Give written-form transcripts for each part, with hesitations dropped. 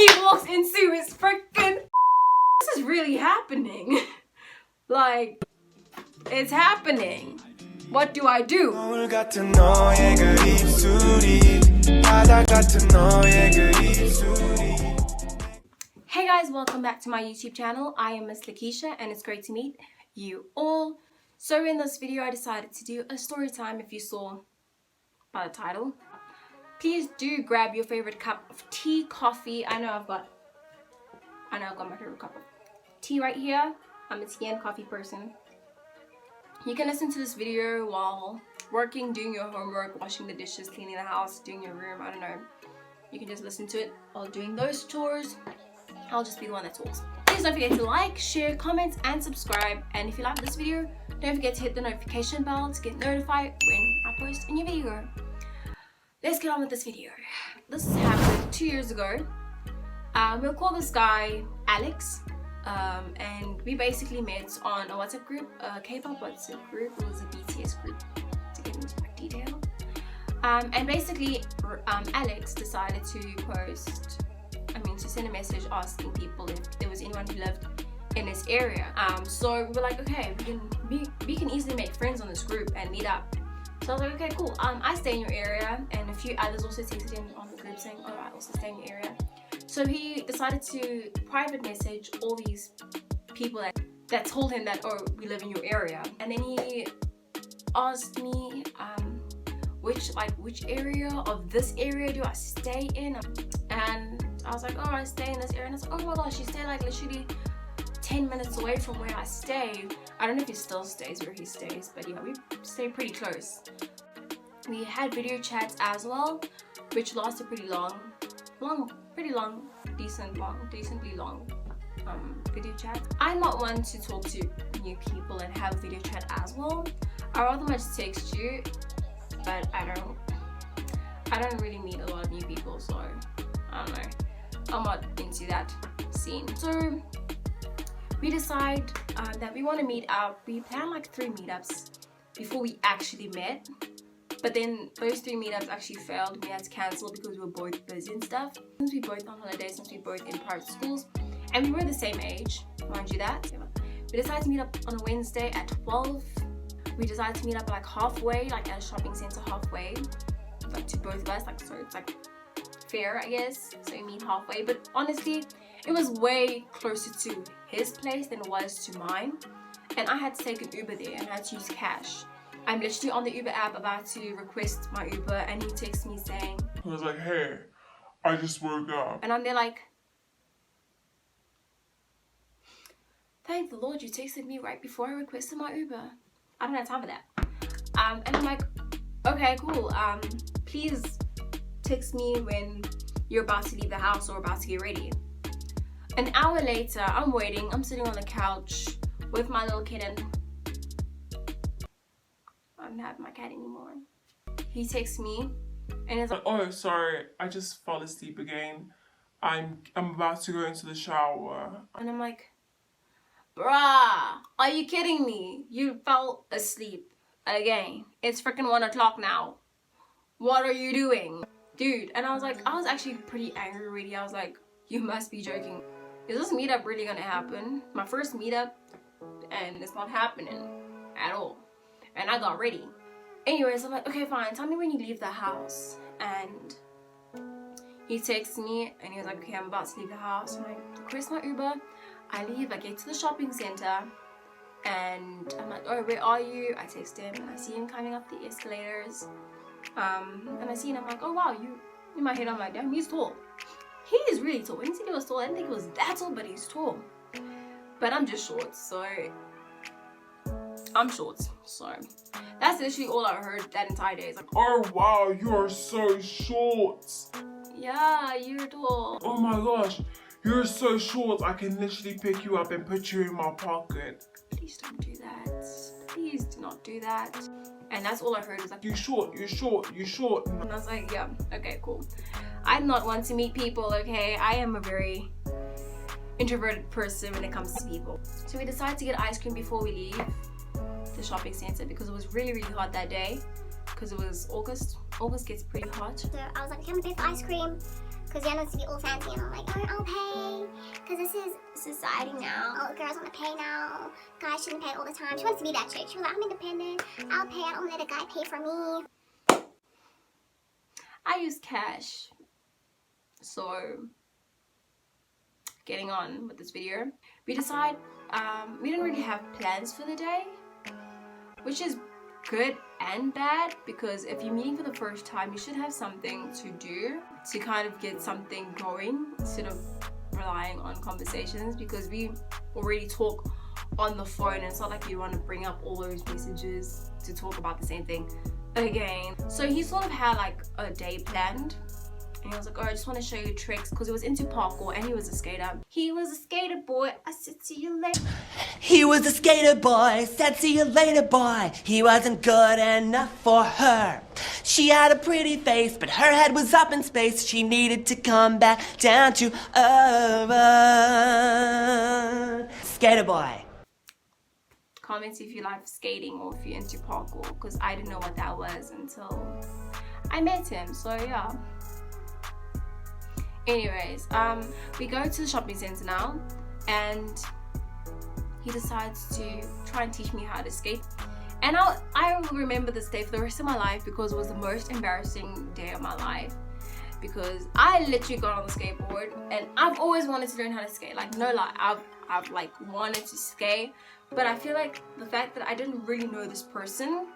he walks into his freaking... This is really happening. Like, it's happening. What do I do? Hey guys, welcome back to my YouTube channel. I am Miss Lakeisha and it's great to meet you all. So in this video I decided to do a story time. If you saw by the title, please do grab your favorite cup of tea, coffee. I know I've got my favorite cup of tea right here. I'm a tea and coffee person. You can listen to this video while working, doing your homework, washing the dishes, cleaning the house, doing your room, I don't know. You can just listen to it while doing those chores. I'll just be the one that talks. Please don't forget to like, share, comment, and subscribe. And if you like this video, don't forget to hit the notification bell to get notified when I post a new video. Let's get on with this video. This happened 2 years ago. We'll call this guy Alex. And we basically met on a WhatsApp group, a K-pop WhatsApp group. It was a BTS group, to get into more detail. And basically, Alex decided to to send a message asking people if there was anyone who lived in this area. So we were like, okay, we can easily make friends on this group and meet up. So I was like, okay, cool. I stay in your area, and a few others also texted him on the group saying, oh, I also stay in your area. So he decided to private message all these people that told him that, oh, we live in your area. And then he asked me which area of this area do I stay in? And I was like, oh, I stay in this area. And I was like, oh my gosh, you stay like literally 10 minutes away from where I stay. I don't know if he still stays where he stays, but yeah, we stay pretty close. We had video chats as well, which lasted pretty long, decently long video chat. I'm not one to talk to new people and have video chat as well. I rather much text you, but I don't really meet a lot of new people, so I don't know. I'm not into that scene. So we decide that we want to meet up. We planned like 3 meetups before we actually met. But then those 3 meetups actually failed. We had to cancel because we were both busy and stuff. Since we both on holiday, since we both in private schools, and we were the same age, mind you that. We decided to meet up on a Wednesday at 12. We decided to meet up like halfway, like at a shopping center halfway, like to both of us, like so it's like fair, I guess. So we meet halfway, but honestly, it was way closer to his place than it was to mine, and I had to take an Uber there and I had to use cash. I'm literally on the Uber app about to request my Uber, and he texts me saying, I was like, hey, I just woke up. And I'm there like, thank the Lord you texted me right before I requested my Uber. I don't have time for that. And I'm like, okay, cool. Please text me when you're about to leave the house or about to get ready. An hour later, I'm waiting. I'm sitting on the couch with my little kitten. I don't have my cat anymore. He texts me and he's like, oh, sorry, I just fell asleep again. I'm about to go into the shower. And I'm like, bruh, are you kidding me? You fell asleep again. It's freaking 1 o'clock now. What are you doing? Dude, and I was actually pretty angry already. I was like, you must be joking. Is this meetup really gonna happen? My first meetup, and it's not happening at all. And I got ready. Anyways, I'm like, okay, fine, tell me when you leave the house. And he texts me and he was like, okay, I'm about to leave the house. I'm like, request my Uber. I leave, I get to the shopping center, and I'm like, oh, where are you? I text him and I see him coming up the escalators. And I see him, I'm like, oh wow, you in my head, I'm like, damn, he's tall. He is really tall. When he said he was tall, I didn't think he was that tall, but he's tall. But I'm just short, so I'm short. So that's literally all I heard that entire day. It's like, oh wow, you are so short. Yeah, you're tall. Oh my gosh, you're so short. I can literally pick you up and put you in my pocket. Please don't do that. Please do not do that. And that's all I heard was like, you short. And I was like, yeah, okay, cool. I'm not one to meet people, okay? I am a very introverted person when it comes to people. So we decided to get ice cream before we leave the shopping center because it was really, really hot that day. Because it was August. August gets pretty hot. So I was like, okay, I'm gonna pay for ice cream because Jan wants to be all fancy, and I'm like, oh, Because this is society now. Oh, girls want to pay now. Guys shouldn't pay all the time. She wants to be that chick. She was like, I'm independent. I'll pay. I don't let a guy pay for me. I use cash. So, getting on with this video, we decide we didn't really have plans for the day, which is good and bad, because if you're meeting for the first time, you should have something to do to kind of get something going instead of relying on conversations, because we already talk on the phone and it's not like you want to bring up all those messages to talk about the same thing again. So he sort of had like a day planned, and he was like, oh, I just want to show you tricks, because he was into parkour and he was a skater. He was a skater boy. I said, see you later. He was a skater boy, said see you later boy. He wasn't good enough for her. She had a pretty face, but her head was up in space. She needed to come back down to earth. Skater boy. Comment if you like skating or if you're into parkour, because I didn't know what that was until I met him. So yeah. Anyways, we go to the shopping center now, and he decides to try and teach me how to skate. And I will remember this day for the rest of my life, because it was the most embarrassing day of my life. Because I literally got on the skateboard, and I've always wanted to learn how to skate. Like, no lie, I've like wanted to skate, but I feel like the fact that I didn't really know this person,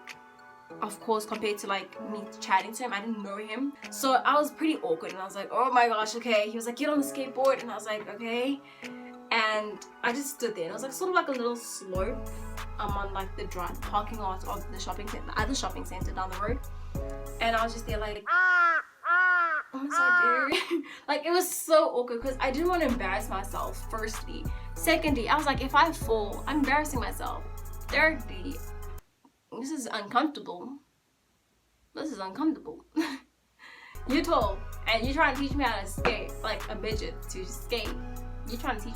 of course, compared to like me chatting to him, I didn't know him, so I was pretty awkward, and I was like, oh my gosh, okay. He was like, get on the skateboard, and I was like, okay. And I just stood there, and it was like sort of like a little slope on like the parking lot of the shopping center, the other shopping center down the road, and I was just there like, what was I doing? Like, it was so awkward, because I didn't want to embarrass myself, firstly. Secondly, I was like, if I fall, I'm embarrassing myself. Thirdly, this is uncomfortable. This is uncomfortable. You're tall, and you're trying to teach me how to skate, like a midget to skate. You're trying to teach.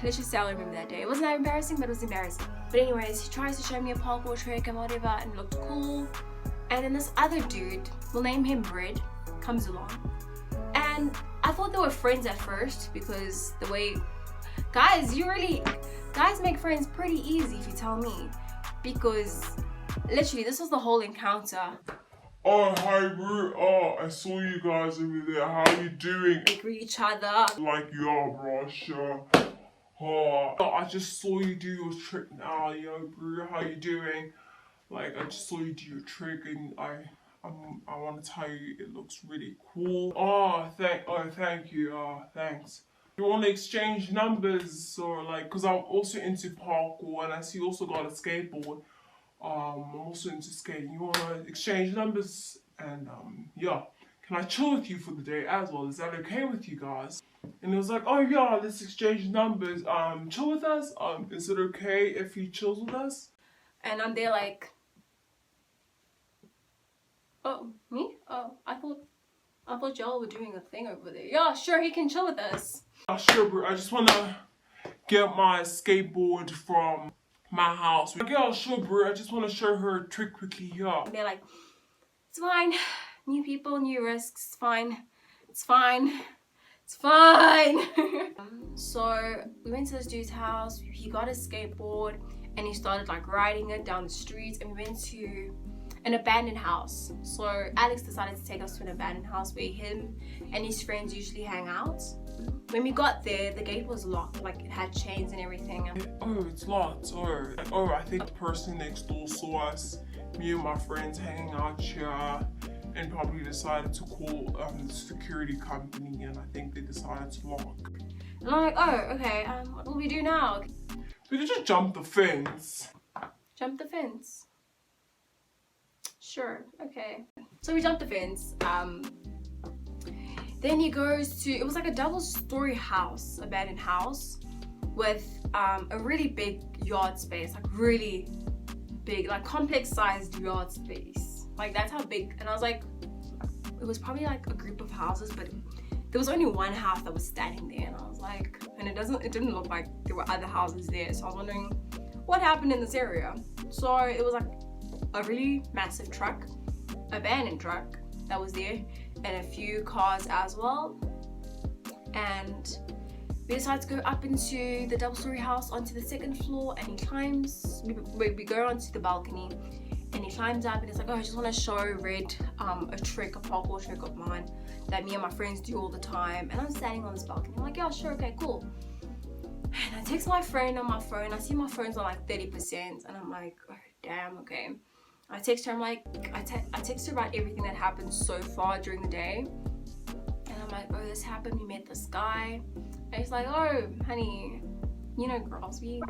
Let's just say I remember that day. It wasn't that embarrassing, but it was embarrassing. But anyways, he tries to show me a parkour trick and whatever, and it looked cool. And then this other dude, we'll name him Bread, comes along. And I thought they were friends at first, because the way guys make friends pretty easy, if you tell me. Because literally this was the whole encounter. Oh, hi, bro. Oh, I saw you guys over there. How are you doing? We greet each other. Like, yo, bro, sure. Oh, I just saw you do your trick now, yo, bro. How you doing? Like, I just saw you do your trick, and I want to tell you, it looks really cool. Thank you. Thanks. You want to exchange numbers, or like, cause I'm also into parkour, and I see you also got a skateboard. I'm also into skating. You want to exchange numbers, and yeah, can I chill with you for the day as well? Is that okay with you guys? And it was like, oh yeah, let's exchange numbers. Chill with us. Is it okay if he chills with us? And I'm there like, oh, me? Oh, I thought y'all were doing a thing over there. Yeah, sure, he can chill with us. Sure, bro. I just wanna get my skateboard from my house. Like, yeah, sure, bro. I just wanna show her a trick quickly. Yeah. And they're like, it's fine. New people, new risks. It's fine. It's fine. It's fine. So we went to this dude's house. He got his skateboard and he started like riding it down the street. And we went to an abandoned house. So Alex decided to take us to an abandoned house where him and his friends usually hang out. When we got there, the gate was locked, like it had chains and everything. Oh, it's locked. Oh, I think the person next door saw us, me and my friends hanging out here, and probably decided to call the security company, and I think they decided to lock. And I'm like, oh, okay, what will we do now? We could just jump the fence. Jump the fence? Sure, okay. So we jumped the fence. Then he goes to, it was like a double-story house, abandoned house, with a really big yard space, like really big, like complex-sized yard space. Like that's how big. And I was like, it was probably like a group of houses, but there was only one house that was standing there. And I was like, and it didn't look like there were other houses there. So I was wondering what happened in this area. So it was like a really massive truck, abandoned truck that was there, and a few cars as well. And we decide to go up into the double-story house onto the second floor, and he climbs. We go onto the balcony, and he climbs up, and he's like, oh, I just want to show Red a trick, a parkour trick of mine that me and my friends do all the time. And I'm standing on this balcony. I'm like, yeah, sure, okay, cool. And I text my friend on my phone. I see my phone's on like 30%, and I'm like, oh, damn, okay. I text her. I'm like, I text her about everything that happened so far during the day. And I'm like, oh, this happened. We met this guy. And he's like, oh, honey, you know, girls, we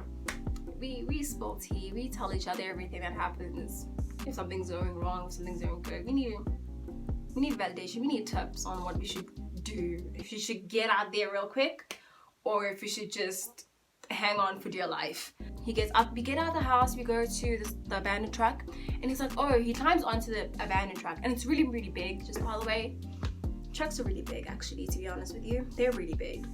spill tea. We tell each other everything that happens. If something's going wrong, if something's going good, we need validation. We need tips on what we should do. If you should get out there real quick, or if you should just hang on for dear life. He gets up. We get out of the house. We go to the abandoned truck, and he's like, oh, he climbs onto the abandoned truck, and it's really, really big. Just by the way, trucks are really big, actually. To be honest with you, they're really big.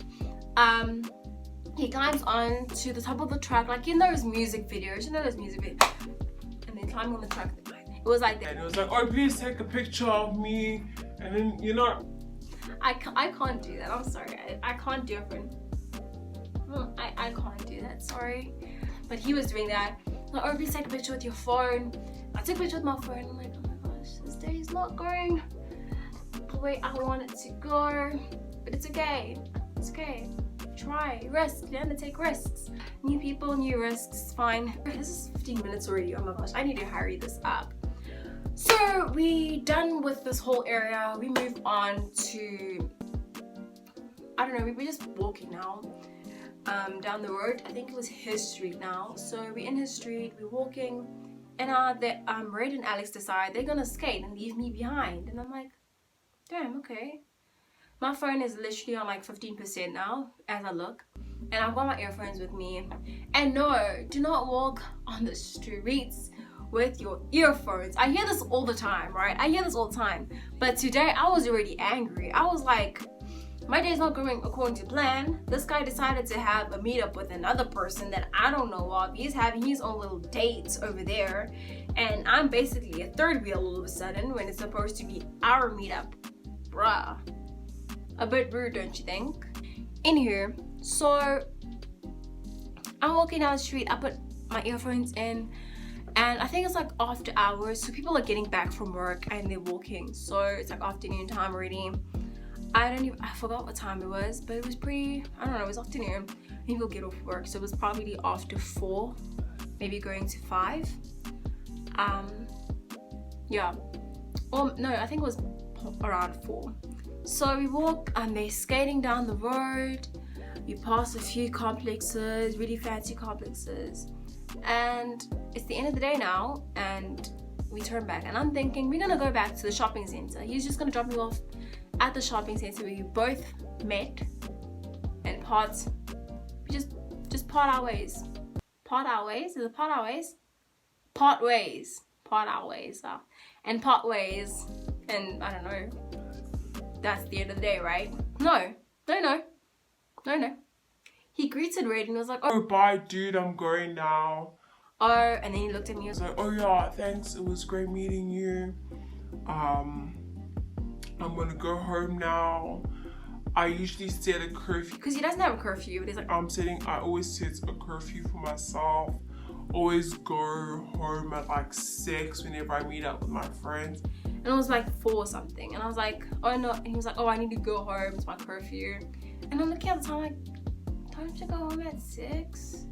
He climbs on to the top of the truck, like in those music videos, and then climb on the truck. It was like that. And it was like, oh, please take a picture of me. And then, you know, I can't do that. I'm sorry. I can't do it. I can't do that. Sorry. But he was doing that. Like, oh, please take a picture with your phone. I took a picture with my phone. I'm like, oh my gosh, this day is not going the way I want it to go. But it's okay. It's okay. Try, risk, learn to take risks. New people, new risks, fine. This is 15 minutes already. Oh my gosh, I need to hurry this up. So we done with this whole area. We move on to, I don't know, we're just walking now down the road. I think it was his street now. So we're in his street, we're walking, and Red and Alex decide they're gonna skate and leave me behind. And I'm like, damn, okay. My phone is literally on like 15% now as I look, and I've got my earphones with me. And no, do not walk on the streets with your earphones. I hear this all the time, right? I hear this all the time. But today I was already angry. I was like, my day's not going according to plan. This guy decided to have a meetup with another person that I don't know of. He's having his own little dates over there, and I'm basically a third wheel all of a sudden when it's supposed to be our meetup. Bruh. A bit rude, don't you think? In here, so I'm walking down the street. I put my earphones in, and I think it's like after hours, so people are getting back from work and they're walking. So it's like afternoon time already. I forgot what time it was, but it was pretty, I don't know, it was afternoon. People get off work, so it was probably after 4, maybe going to 5. Yeah. Or no, I think it was around 4. So we walk, and they're skating down the road. We pass a few complexes, really fancy complexes, and it's the end of the day now, and we turn back, and I'm thinking we're gonna go back to the shopping center. He's just gonna drop me off at the shopping center where we both met and just part our ways. Part our ways? Is it part our ways? Part ways. Part our ways. And part ways. And I don't know. That's the end of the day, right? No. He greeted Red and was like, oh, bye, dude, I'm going now. Oh, and then he looked at me and was like, oh yeah, thanks, it was great meeting you. I'm gonna go home now. I usually set a curfew. Because he doesn't have a curfew, but he's like, I always set a curfew for myself. Always go home at like 6 whenever I meet up with my friends. And it was like 4 or something. And I was like, oh no. And he was like, oh, I need to go home. It's my curfew. And I'm looking at the time like, don't you go home at 6?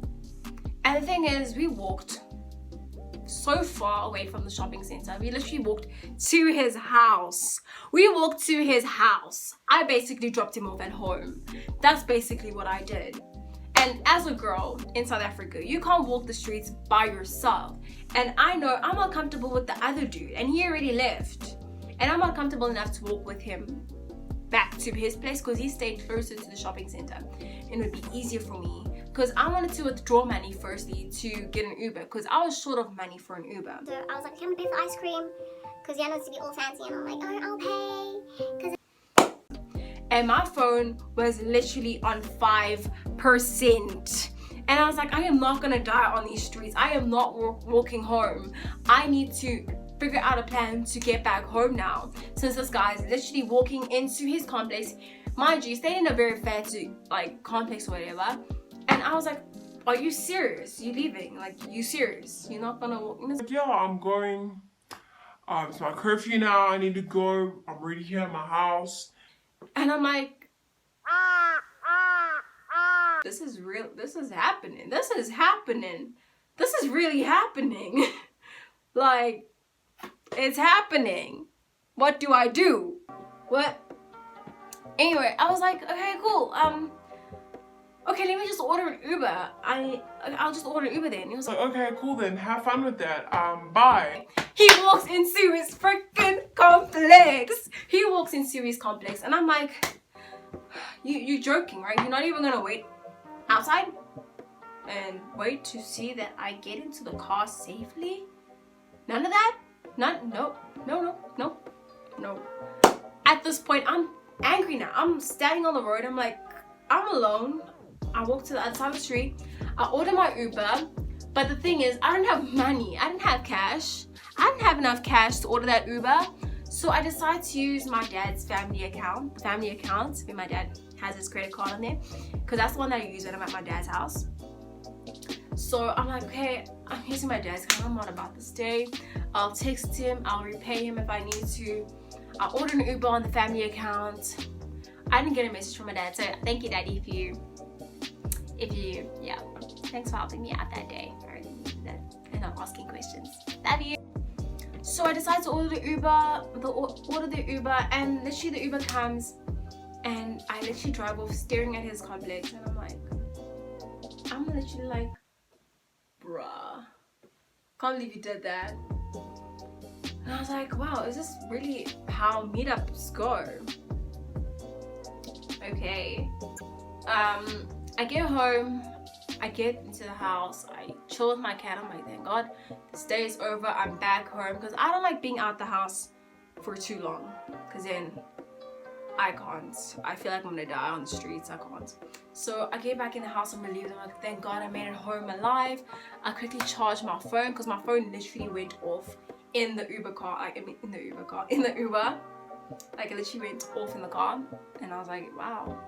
And the thing is, we walked so far away from the shopping center. We literally walked to his house. I basically dropped him off at home. That's basically what I did. And as a girl in South Africa, you can't walk the streets by yourself. And I know I'm not comfortable with the other dude, and he already left. And I'm not comfortable enough to walk with him back to his place because he stayed closer to the shopping center. And it would be easier for me because I wanted to withdraw money firstly to get an Uber because I was short of money for an Uber. So I was like, can I pay for ice cream? Because Yana wants to be all fancy, and I'm like, oh, I'll pay. And my phone was literally on 5%. And I was like, I am not gonna die on these streets. I am not walking home. I need to figure out a plan to get back home now, since this guy's literally walking into his complex. Mind you, staying in a very fancy like complex or whatever, and I was like, are you serious? You leaving? Like, you serious? You're not gonna walk in? Like, yeah, I'm going. It's my curfew now. I need to go. I'm already here at my house. And I'm like, this is real. This is happening. This is happening. This is really happening. Like, it's happening. What do I do? What? Anyway, I was like, okay, cool. Okay, let me just order an Uber. I'll just order an Uber then. He was like, Okay, cool then. Have fun with that. Bye. he walks into his freaking complex. He walks into his complex, and I'm like, you joking, right? You're not even gonna wait outside and wait to see that I get into the car safely? None of that? No. At this point, I'm angry now. I'm standing on the road. I'm like, I'm alone. I walk to the other side of the street. I order my Uber, but the thing is, I don't have money. I didn't have cash. I didn't have enough cash to order that Uber. So I decided to use my dad's family account, where my dad has his credit card on there, because that's the one that I use when I'm at my dad's house. So I'm like, okay, I'm using my dad's account. I'm not about to stay. I'll text him. I'll repay him if I need to. I ordered an Uber on the family account. I didn't get a message from my dad, so thank you, Daddy, yeah, thanks for helping me out that day. And not asking questions. Love you. So I decided to order the Uber, and literally the Uber comes, and I literally drive off staring at his complex, and I'm literally like, bruh, can't believe you did that. And I was like, wow, is this really how meetups go? Okay. I get home, I get into the house, I chill with my cat. I'm like, thank God, this day is over, I'm back home, because I don't like being out the house for too long, because then I can't. I feel like I'm gonna die on the streets. I can't. So I get back in the house, I'm relieved. I'm like, thank God I made it home alive. I quickly charged my phone, because my phone literally went off in the Uber car. Like, in the Uber. Like, it literally went off in the car. And I was like, wow,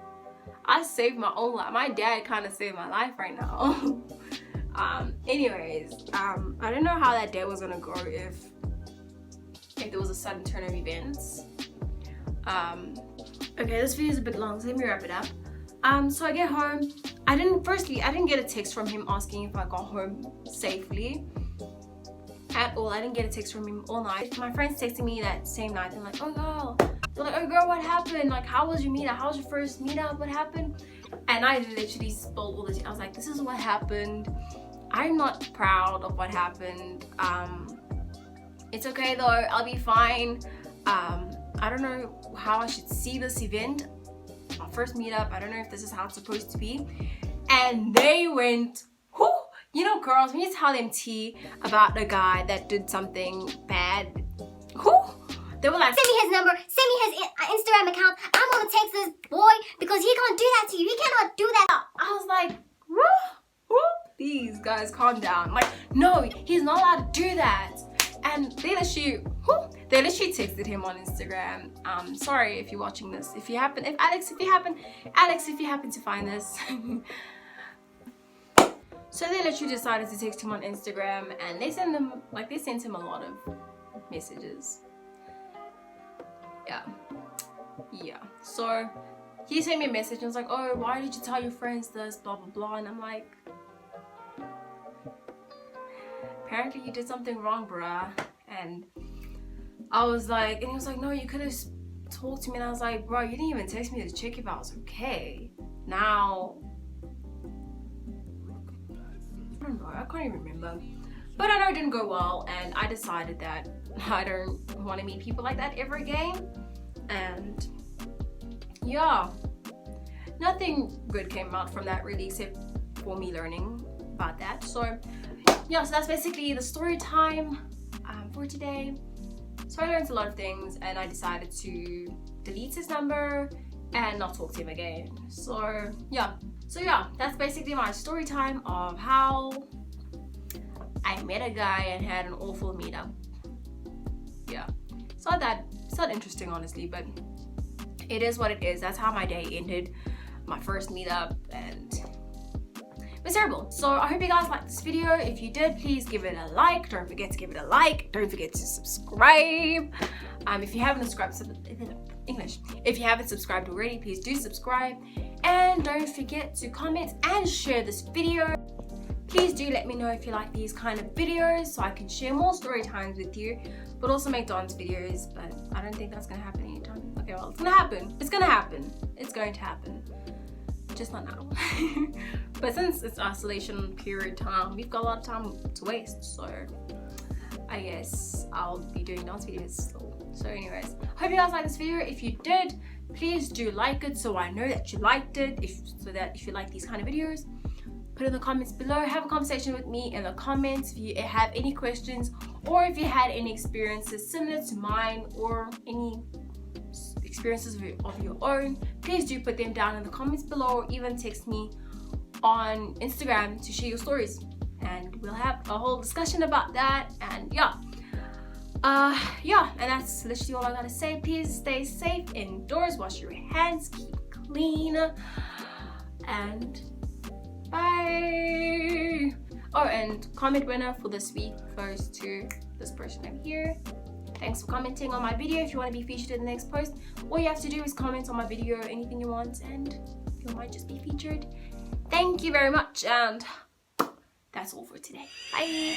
I saved my own life. My dad kind of saved my life right now. Anyways, I don't know how that day was gonna go if there was a sudden turn of events. Okay, this video is a bit long, so let me wrap it up. So I get home. I didn't get a text from him asking if I got home safely at all. I didn't get a text from him all night. My friends texted me that same night. They're like, oh girl, what happened? Like, how was your meetup? How was your first meetup? What happened? And I literally spilled all the tea. I was like, this is what happened. I'm not proud of what happened. It's okay though, I'll be fine. I don't know how I should see this event. My first meetup, I don't know if this is how it's supposed to be. And they went, whoo! You know, girls, when you tell them tea about the guy that did something bad, whoo! They were like, send me his number, send me his Instagram account. I'm gonna text this boy because he can't do that to you. He cannot do that. I was like, whoo! Please, guys, calm down. Like, no, he's not allowed to do that. And they literally texted him on Instagram. Sorry if you're watching this. If you happen to find this. So they literally decided to text him on Instagram, and they sent him a lot of messages. Yeah. So he sent me a message and was like, oh, why did you tell your friends this, blah blah blah. And I'm like, apparently you did something wrong, bruh. And I was like, and he was like, no, you could have talked to me. And I was like, bro, you didn't even text me to check if I was okay. Now, I don't know, I can't even remember. But I know it didn't go well, and I decided that I don't want to meet people like that ever again. And yeah, nothing good came out from that really, except for me learning about that. So yeah, so that's basically the story time for today. So I learned a lot of things, and I decided to delete his number and not talk to him again. So yeah, that's basically my story time of how I met a guy and had an awful meetup. yeah, it's not interesting honestly, but it is what it is. That's how my day ended, my first meetup, and miserable. So I hope you guys liked this video. If you did, please give it a like. Don't forget to give it a like. Don't forget to subscribe. If you haven't subscribed, if you haven't subscribed already, please do subscribe. And don't forget to comment and share this video. Please do let me know if you like these kind of videos so I can share more story times with you, but also make dance videos, but I don't think that's gonna happen anytime. Okay, well, it's gonna happen. It's gonna happen. It's going to happen. Just not now. But since it's isolation period time, we've got a lot of time to waste, so I guess I'll be doing dance videos still. So anyways, hope you guys liked this video. If you did, please do like it so I know that you liked it, so that if you like these kind of videos, put it in the comments below. Have a conversation with me in the comments. If you have any questions, or if you had any experiences similar to mine, or any experiences of your own, please do put them down in the comments below, or even text me on Instagram to share your stories, and we'll have a whole discussion about that. And yeah, and that's literally all I gotta say. Please stay safe indoors, wash your hands, keep clean, and bye. Oh, and comment winner for this week goes to this person over here. Thanks for commenting on my video. If you want to be featured in the next post, all you have to do is comment on my video anything you want, and you might just be featured. Thank you very much, and that's all for today. Bye.